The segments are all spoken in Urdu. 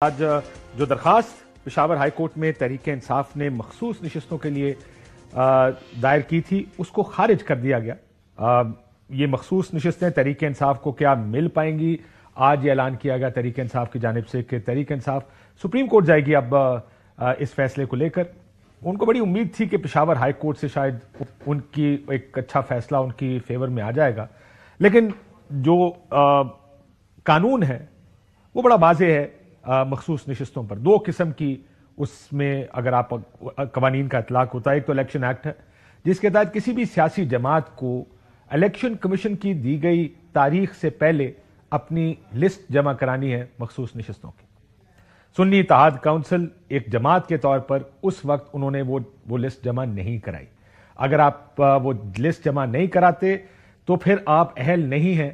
آج جو درخواست پشاور ہائی کورٹ میں تحریک انصاف نے مخصوص نشستوں کے لیے دائر کی تھی اس کو خارج کر دیا گیا۔ یہ مخصوص نشستیں تحریک انصاف کو کیا مل پائیں گی؟ آج یہ اعلان کیا گیا تحریک انصاف کی جانب سے کہ تحریک انصاف سپریم کورٹ جائے گی اب اس فیصلے کو لے کر۔ ان کو بڑی امید تھی کہ پشاور ہائی کورٹ سے شاید ان کی ایک اچھا فیصلہ ان کی فیور میں آ جائے گا، لیکن جو قانون ہے وہ بڑا واضح ہے۔ مخصوص نشستوں پر دو قسم کی اس میں اگر آپ قوانین کا اطلاق ہوتا ہے، ایک تو الیکشن ایکٹ ہے جس کے تحت کسی بھی سیاسی جماعت کو الیکشن کمیشن کی دی گئی تاریخ سے پہلے اپنی لسٹ جمع کرانی ہے مخصوص نشستوں کی۔ سنی اتحاد کونسل ایک جماعت کے طور پر اس وقت انہوں نے وہ لسٹ جمع نہیں کرائی۔ اگر آپ وہ لسٹ جمع نہیں کراتے تو پھر آپ اہل نہیں ہیں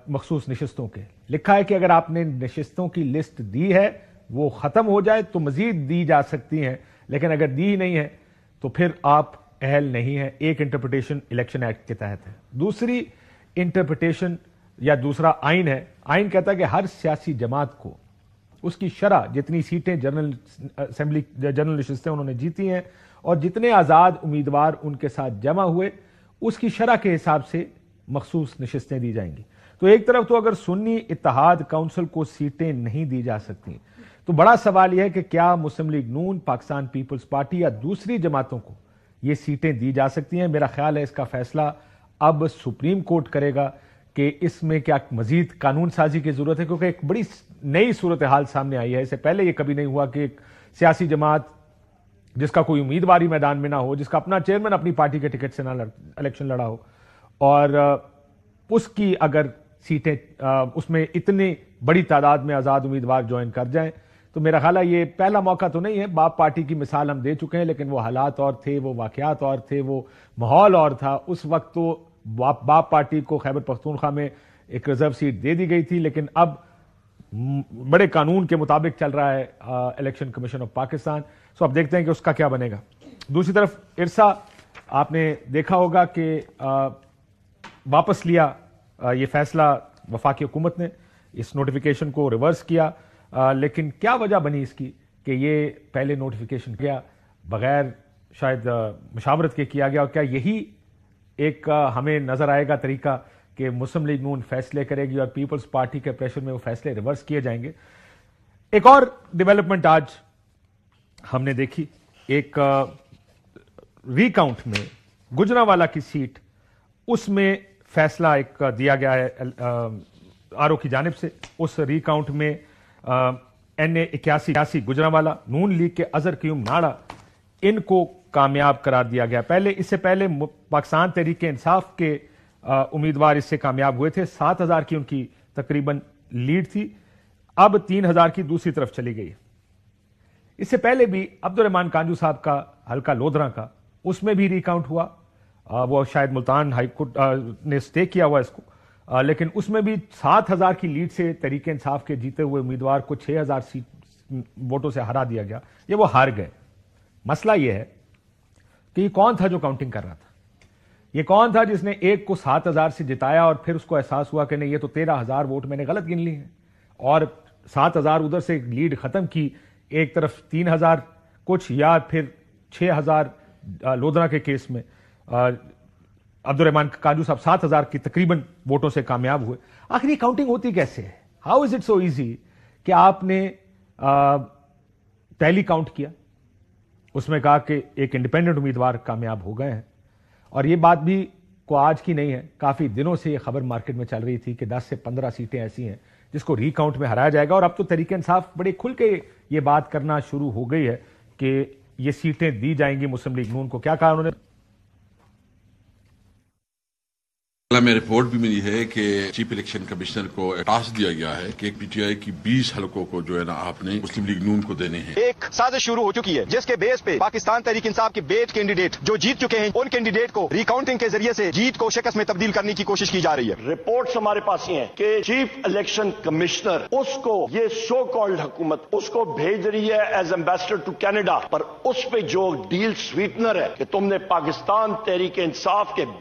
مخصوص نشستوں کے۔ لکھا ہے کہ اگر آپ نے نشستوں کی لسٹ دی ہے وہ ختم ہو جائے تو مزید دی جا سکتی ہیں، لیکن اگر دی نہیں ہے تو پھر آپ اہل نہیں ہیں۔ ایک انٹرپریٹیشن الیکشن ایکٹ کے تحت ہے، دوسری انٹرپریٹیشن یا دوسرا آئین ہے۔ آئین کہتا ہے کہ ہر سیاسی جماعت کو اس کی شرح جتنی سیٹیں جنرل اسمبلی جنرل نشستیں انہوں نے جیتی ہیں اور جتنے آزاد امیدوار ان کے ساتھ جمع ہوئے اس کی شرح کے حساب سے مخصوص نشستیں دی جائیں گی۔ تو ایک طرف تو اگر سنی اتحاد کونسل کو سیٹیں نہیں دی جا سکتی تو بڑا سوال یہ ہے کہ کیا مسلم لیگ نون، پاکستان پیپلز پارٹی یا دوسری جماعتوں کو یہ سیٹیں دی جا سکتی ہیں؟ میرا خیال ہے اس کا فیصلہ اب سپریم کورٹ کرے گا کہ اس میں کیا مزید قانون سازی کی ضرورت ہے، کیونکہ ایک بڑی نئی صورتحال سامنے آئی ہے۔ اس سے پہلے یہ کبھی نہیں ہوا کہ ایک سیاسی جماعت جس کا کوئی امیدواری میدان میں نہ ہو، جس کا اپنا چیئرمین اپنی پارٹی کے ٹکٹ سے نہ الیکشن لڑا ہو، اور اس کی اگر سیٹیں اس میں اتنی بڑی تعداد میں آزاد امیدوار جوائن کر جائیں تو میرا خیال ہے یہ پہلا موقع تو نہیں ہے۔ باپ پارٹی کی مثال ہم دے چکے ہیں، لیکن وہ حالات اور تھے، وہ واقعات اور تھے، وہ ماحول اور تھا۔ اس وقت تو باپ پارٹی کو خیبر پختونخوا میں ایک ریزرو سیٹ دے دی گئی تھی، لیکن اب بڑے قانون کے مطابق چل رہا ہے الیکشن کمیشن آف پاکستان۔ سو اب دیکھتے ہیں کہ اس کا کیا بنے گا۔ دوسری طرف ارسا آپ نے دیکھا ہوگا کہ واپس لیا یہ فیصلہ وفاقی حکومت نے، اس نوٹیفیکیشن کو ریورس کیا، لیکن کیا وجہ بنی اس کی کہ یہ پہلے نوٹیفیکیشن کیا بغیر شاید مشاورت کے کیا گیا؟ اور کیا یہی ایک ہمیں نظر آئے گا طریقہ کہ مسلم لیگ نون فیصلے کرے گی اور پیپلز پارٹی کے پریشر میں وہ فیصلے ریورس کیے جائیں گے؟ ایک اور ڈیولپمنٹ آج ہم نے دیکھی، ایک ری کاؤنٹ میں گجرانوالہ کی سیٹ، اس میں فیصلہ ایک دیا گیا ہے آر او کی جانب سے۔ اس ری کاؤنٹ میں NA 81 گجرانوالہ نون لیگ کے اظہر قیوم ناڑا ان کو کامیاب قرار دیا گیا۔ اس سے پہلے پاکستان تحریک انصاف کے امیدوار اس سے کامیاب ہوئے تھے، 7,000 کی ان کی تقریباً لیڈ تھی، اب 3,000 کی دوسری طرف چلی گئی۔ اس سے پہلے بھی عبدالرحمان کانجو صاحب کا حلقہ لودھراں کا، اس میں بھی ری کاؤنٹ ہوا، وہ شاید ملتان ہائی کورٹ نے سٹے کیا ہوا اس کو، لیکن اس میں بھی 7,000 کی لیڈ سے تحریک انصاف کے جیتے ہوئے امیدوار کو 6,000 ووٹوں سے ہرا دیا گیا، یہ وہ ہار گئے۔ مسئلہ یہ ہے کہ یہ کون تھا جو کاؤنٹنگ کر رہا تھا؟ یہ کون تھا جس نے ایک کو 7,000 سے جتایا اور پھر اس کو احساس ہوا کہ نہیں یہ تو 13,000 ووٹ میں نے غلط گن لی ہیں، اور 7,000 ادھر سے لیڈ ختم کی، ایک طرف 3,000 کچھ یا پھر 6,000 لودھراں کے کیس میں عبدالرحمان کانجو صاحب 7,000 کی تقریباً ووٹوں سے کامیاب ہوئے۔ آخر یہ کاؤنٹنگ ہوتی کیسے ہے؟ How is it so easy کہ آپ نے پہلی کاؤنٹ کیا، اس میں کہا کہ ایک انڈیپینڈنٹ امیدوار کامیاب ہو گئے ہیں، اور یہ بات بھی کو آج کی نہیں ہے، کافی دنوں سے یہ خبر مارکیٹ میں چل رہی تھی کہ 10 سے 15 سیٹیں ایسی ہیں جس کو ری کاؤنٹ میں ہرایا جائے گا، اور اب تو تحریک انصاف بڑے کھل کے یہ بات کرنا شروع ہو گئی ہے کہ یہ سیٹیں دی جائیں گی مسلم لیگ نون کو۔ کیا کہا انہوں نے؟ میں رپورٹ بھی ملی ہے کہ چیف الیکشن کمشنر کو ٹاسک دیا گیا ہے کہ پی ٹی آئی کی 20 حلقوں کو جو ہے نا آپ نے مسلم لیگ نون کو دینے ہیں۔ ایک سازش شروع ہو چکی ہے جس کے بیس پہ پاکستان تحریک انصاف کے بیٹ کینڈیڈیٹ جو جیت چکے ہیں ان کینڈیڈیٹ کو ریکاؤنٹنگ کے ذریعے سے جیت کو شکست میں تبدیل کرنے کی کوشش کی جا رہی ہے۔ رپورٹس ہمارے پاس یہ ہیں کہ چیف الیکشن کمشنر اس کو یہ سو کالڈ حکومت اس کو بھیج رہی ہے ایز ایمبیسڈر ٹو کینیڈا، پر اس پہ جو ڈیل سویٹنر ہے کہ تم نے پاکستان تحریک انصاف کے